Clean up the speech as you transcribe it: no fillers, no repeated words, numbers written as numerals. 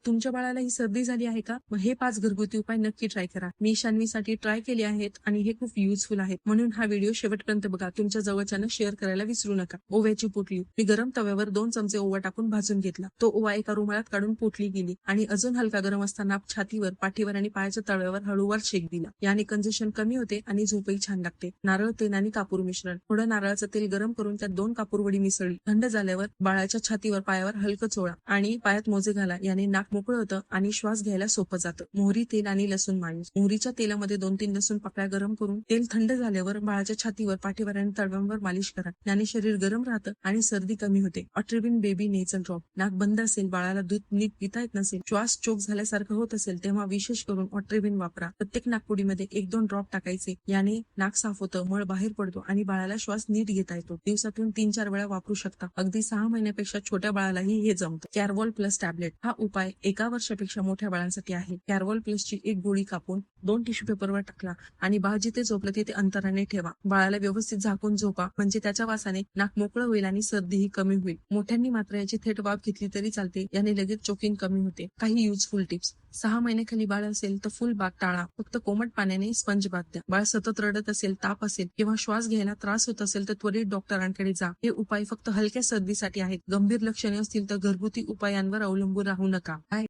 तुमच्या बाळाला ही सर्दी झाली आहे का? मग हे 5 घरगुती उपाय नक्की ट्राय करा. मी शान्वीसाठी ट्राय केले आहेत आणि हे खूप युजफुल आहेत. म्हणून हा व्हिडिओ शेवटपर्यंत बघा. तुमच्या जवळच्यानं शेअर करायला विसरू नका. ओव्याची पोटली. मी गरम तव्यावर 2 चमचे ओवा टाकून भाजून घेतला. तो ओवा एका रुमालात काढून पोटली गेली आणि अजून हलका गरम असताना छातीवर, पाठीवर आणि पायाच्या तळव्यावर हळूवार शेक दिला. याने कंजेशन कमी होते आणि झोपही छान लागते. नारळ तेल आणि कापूर मिश्रण. थोडं नारळाचं तेल गरम करून त्यात 2 कापूर वडी मिसळली. थंड झाल्यावर बाळाच्या छातीवर, पायावर हलकं चोळा आणि पायात मोजे घाला. याने नाक मोकळं होतं आणि श्वास घ्यायला सोपं जातं. मोहरी तेल आणि लसूण मालिश. मोहरीच्या तेलामध्ये 2-3 लसूण पाकळ्या गरम करून तेल थंड झाल्यावर बाळाच्या छातीवर, पाठीवर आणि तळव्यांवर मालिश करा. याने शरीर गरम राहतं आणि सर्दी कमी होते. ऑट्रिबिन बेबी नेझल ड्रॉप. नाक बंद असेल, बाळाला दूध नीट पिता येत नसेल, श्वास चोक झाल्यासारखं होत असेल, तेव्हा विशेष करून ऑट्रिबिन वापरा. प्रत्येक नाकपुडीमध्ये 1-2 ड्रॉप टाकायचे. याने नाक साफ होतं, मळ बाहेर पडतो आणि बाळाला श्वास नीट घेता येतो. दिवसातून 3-4 वेळा वापरू शकता. अगदी 6 महिन्यापेक्षा छोट्या बाळालाही हे जमतं. कॅरवॉल प्लस टॅबलेट. हा उपाय 1 वर्षापेक्षा मोठ्या बाळांसाठी आहे. कॅरवॉल प्लसची एक गोळी कापून 2 टिश्यू पेपरवर टाकला आणि बाळ जिथे झोपलं तिथे अंतराने ठेवा. बाळाला व्यवस्थित झाकून झोपा, म्हणजे त्याच्या वासाने नाक मोकळं होईल आणि सर्दीही कमी होईल. मोठ्यांनी मात्र याची थेट वाफ घेतली तरी चालते. याने लगेच चोकिंग कमी होते. काही युजफुल टिप्स. 6 महिन्याखाली बाळ असेल तर फुल बाथ टाळा. फक्त कोमट पाण्याने स्पंज बाथ द्या. बाळ सतत रडत असेल, ताप असेल किंवा श्वास घ्यायला त्रास होत असेल तर त्वरित डॉक्टरांकडे जा. हे उपाय फक्त हलक्या सर्दीसाठी आहेत. गंभीर लक्षणे असतील तर घरगुती उपायांवर अवलंबून राहू नका.